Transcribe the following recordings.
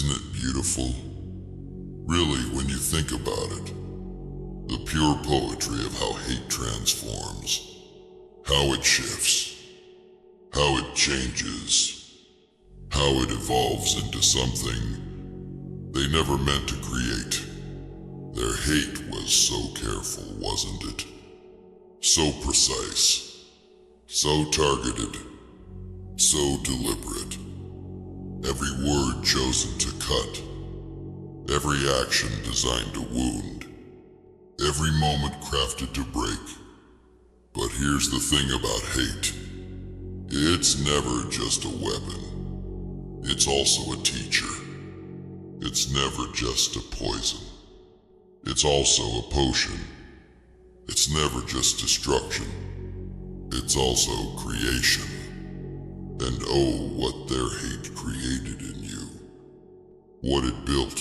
Isn't it beautiful? Really, when you think about it, the pure poetry of how hate transforms, how it shifts, how it changes, how it evolves into something they never meant to create. Their hate was so careful, wasn't it? So precise, so targeted, so deliberate. Every word chosen to cut, every action designed to wound, every moment crafted to break. But here's the thing about hate. It's never just a weapon. It's also a teacher. It's never just a poison. It's also a potion. It's never just destruction. It's also creation. And oh, what their hate created in you. What it built.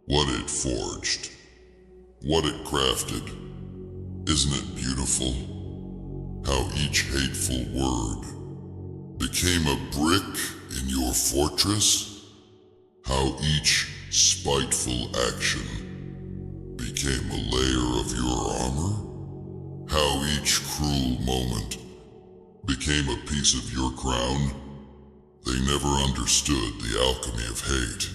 What it forged. What it crafted. Isn't it beautiful? How each hateful word became a brick in your fortress. How each spiteful action became a layer of your armor. How each cruel moment became a piece of your crown. They never understood the alchemy of hate,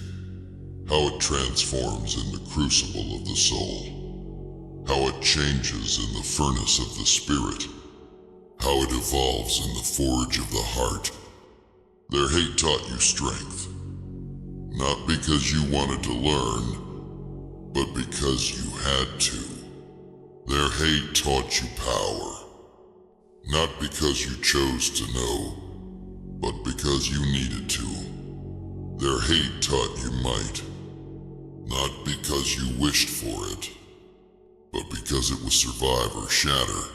how it transforms in the crucible of the soul, how it changes in the furnace of the spirit, how it evolves in the forge of the heart. Their hate taught you strength, not because you wanted to learn, but because you had to. Their hate taught you power, not because you chose to know, but because you needed to. Their hate taught you might, not because you wished for it, but because it was survive or shatter.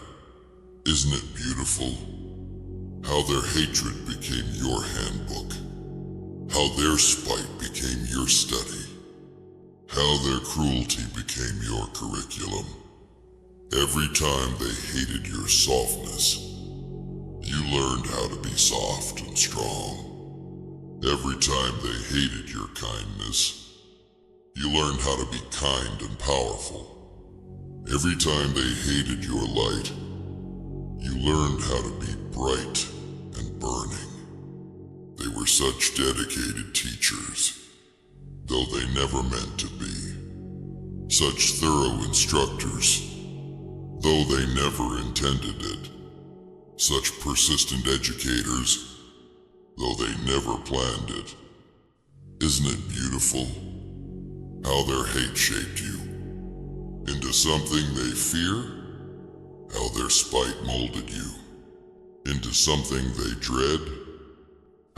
Isn't it beautiful? How their hatred became your handbook, how their spite became your study, how their cruelty became your curriculum. Every time they hated your softness, you learned how to be soft and strong. Every time they hated your kindness, you learned how to be kind and powerful. Every time they hated your light, you learned how to be bright and burning. They were such dedicated teachers, though they never meant to be. Such thorough instructors, though they never intended it. Such persistent educators, though they never planned it. Isn't it beautiful? How their hate shaped you into something they fear, how their spite molded you into something they dread,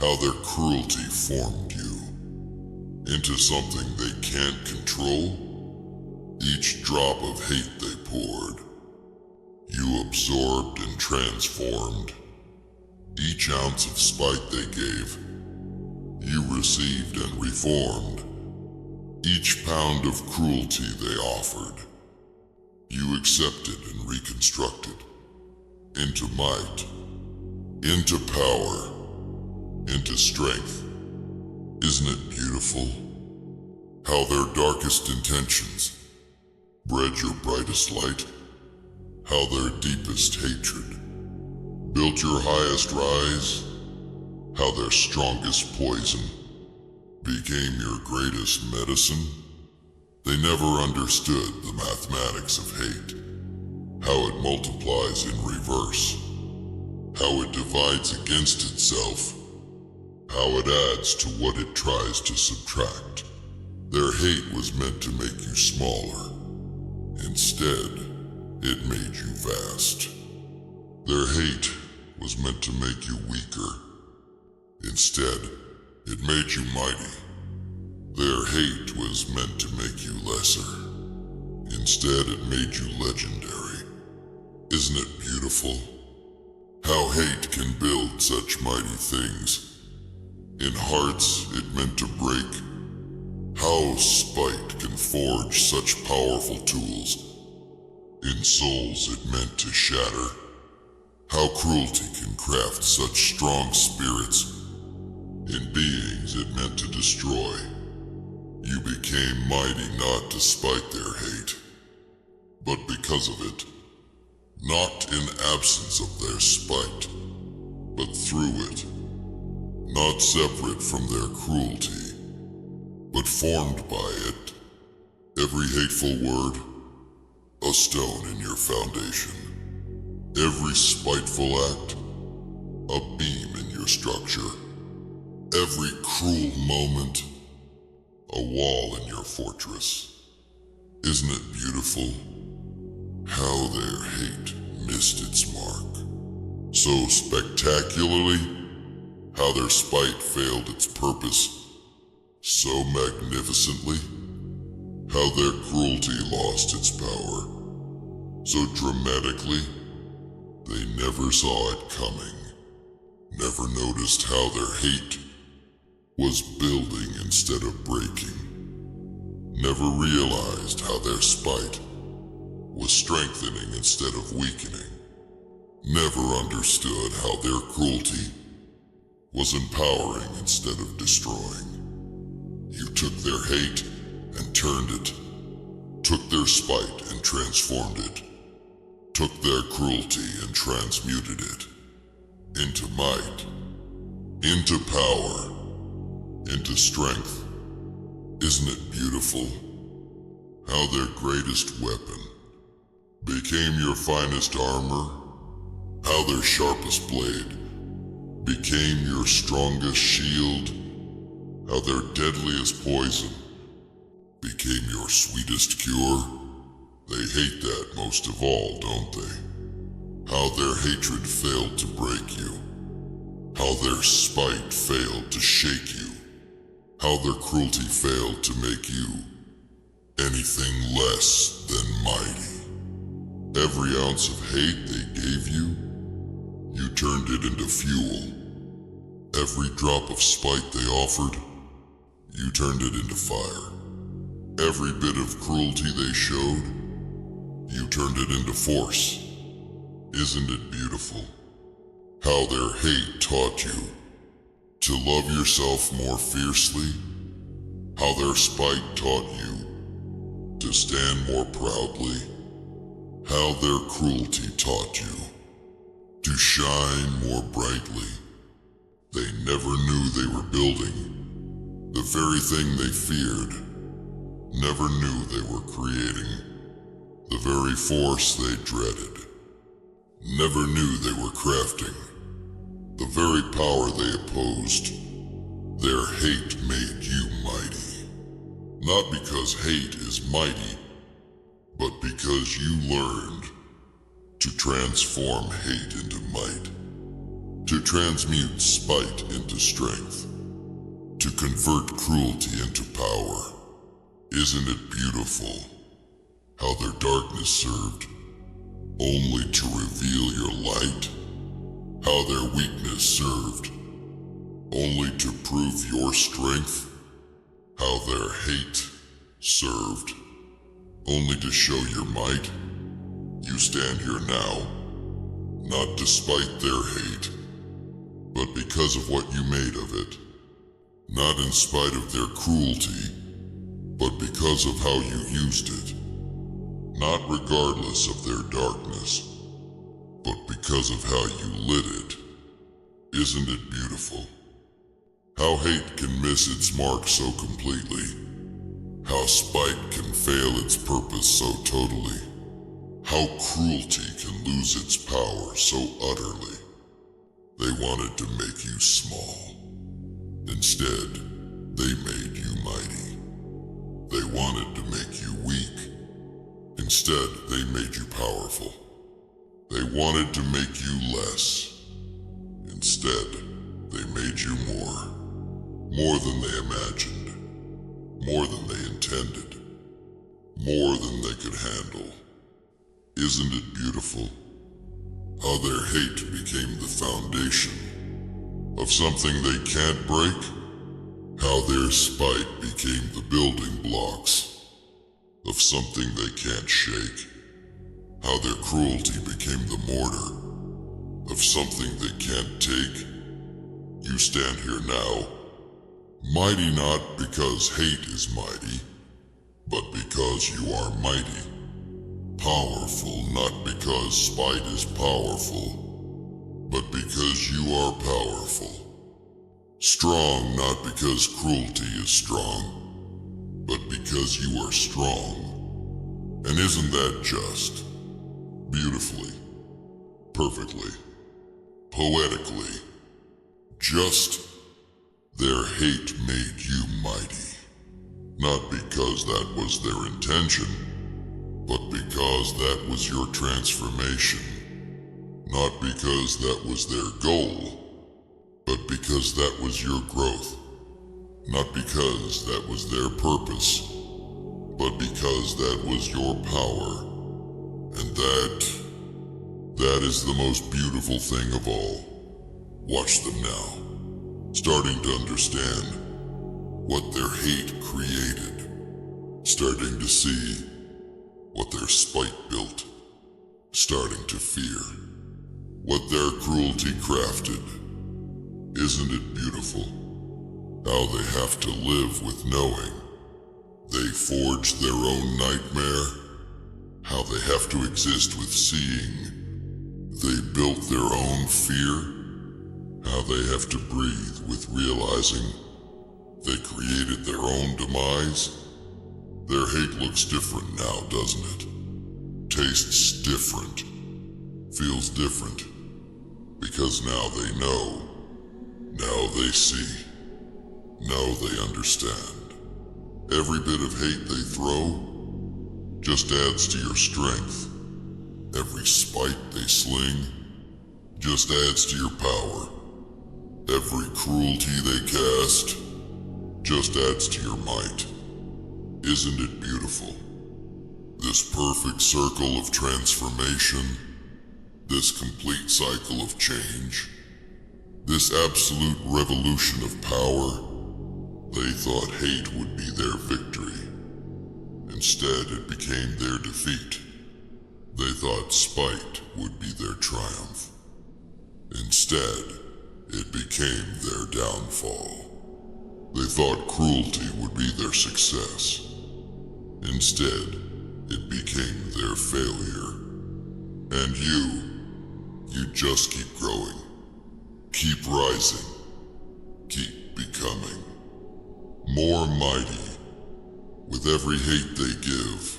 how their cruelty formed you into something they can't control. Each drop of hate they poured, you absorbed and transformed. Each ounce of spite they gave, you received and reformed. Each pound of cruelty they offered, you accepted and reconstructed into might, into power, into strength. Isn't it beautiful? How their darkest intentions bred your brightest light, how their deepest hatred built your highest rise, how their strongest poison became your greatest medicine. They never understood the mathematics of hate, how it multiplies in reverse, how it divides against itself, how it adds to what it tries to subtract. Their hate was meant to make you smaller. Instead, it made you vast. Their hate was meant to make you weaker. Instead, it made you mighty. Their hate was meant to make you lesser. Instead, it made you legendary. Isn't it beautiful? How hate can build such mighty things. In hearts it meant to break. How spite can forge such powerful tools. In souls it meant to shatter. How cruelty can craft such strong spirits. In beings it meant to destroy. became mighty not despite their hate, but because of it. Not in absence of their spite, but through it. Not separate from their cruelty, but formed by it. Every hateful word, a stone in your foundation. Every spiteful act, a beam in your structure. Every cruel moment, a wall in your fortress. Isn't it beautiful how their hate missed its mark? So spectacularly, how their spite failed its purpose so magnificently, how their cruelty lost its power so dramatically, they never saw it coming, never noticed how their hate was building instead of breaking, never realized how their spite was strengthening instead of weakening, never understood how their cruelty was empowering instead of destroying. You took their hate and turned it, took their spite and transformed it, took their cruelty and transmuted it into might, into power, into strength. Isn't it beautiful how their greatest weapon became your finest armor, how their sharpest blade became your strongest shield, how their deadliest poison became your sweetest cure? They hate that most of all, don't they? How their hatred failed to break you, how their spite failed to shake you, how their cruelty failed to make you anything less than mighty. Every ounce of hate they gave you, you turned it into fuel. Every drop of spite they offered, you turned it into fire. Every bit of cruelty they showed, you turned it into force. Isn't it beautiful how their hate taught you to love yourself more fiercely, how their spite taught you to stand more proudly, how their cruelty taught you to shine more brightly. They never knew they were building the very thing they feared, never knew they were creating the very force they dreaded, never knew they were crafting the very power they opposed. Their hate made you mighty, not because hate is mighty, but because you learned to transform hate into might, to transmute spite into strength, to convert cruelty into power. Isn't it beautiful how their darkness served only to reveal your light, how their weakness served only to prove your strength, how their hate served only to show your might? You stand here now, not despite their hate, but because of what you made of it. Not in spite of their cruelty, but because of how you used it. Not regardless of their darkness, but because of how you lit it. Isn't it beautiful how hate can miss its mark so completely, how spite can fail its purpose so totally, how cruelty can lose its power so utterly. They wanted to make you small. Instead, they made you mighty. They wanted to make you weak. Instead, they made you powerful. They wanted to make you less. Instead, they made you more than they imagined, more than they intended, more than they could handle. Isn't it beautiful how their hate became the foundation of something they can't break? How their spite became the building blocks of something they can't shake? How their cruelty became the mortar of something they can't take? You stand here now, mighty not because hate is mighty, but because you are mighty. Powerful not because spite is powerful, but because you are powerful. Strong not because cruelty is strong, but because you are strong. And isn't that just? Beautifully, perfectly, poetically, just their hate made you mighty. Not because that was their intention, but because that was your transformation. Not because that was their goal, but because that was your growth. Not because that was their purpose, but because that was your power. And that is the most beautiful thing of all. Watch them now, starting to understand what their hate created, starting to see what their spite built, starting to fear what their cruelty crafted. Isn't it beautiful how they have to live with knowing they forged their own nightmare? How they have to exist with seeing they built their own fear? How they have to breathe with realizing they created their own demise? Their hate looks different now, doesn't it? Tastes different. Feels different. Because now they know. Now they see. Now they understand. Every bit of hate they throw just adds to your strength. Every spite they sling just adds to your power. Every cruelty they cast just adds to your might. Isn't it beautiful? This perfect circle of transformation, this complete cycle of change, this absolute revolution of power. They thought hate would be their victory. Instead, it became their defeat. They thought spite would be their triumph. Instead, it became their downfall. They thought cruelty would be their success. Instead, it became their failure. And you just keep growing. Keep rising. Keep becoming more mighty. With every hate they give,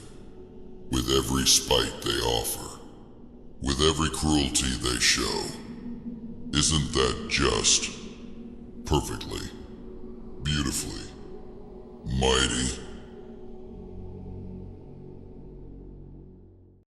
with every spite they offer, with every cruelty they show. Isn't that just perfectly, beautifully, mighty?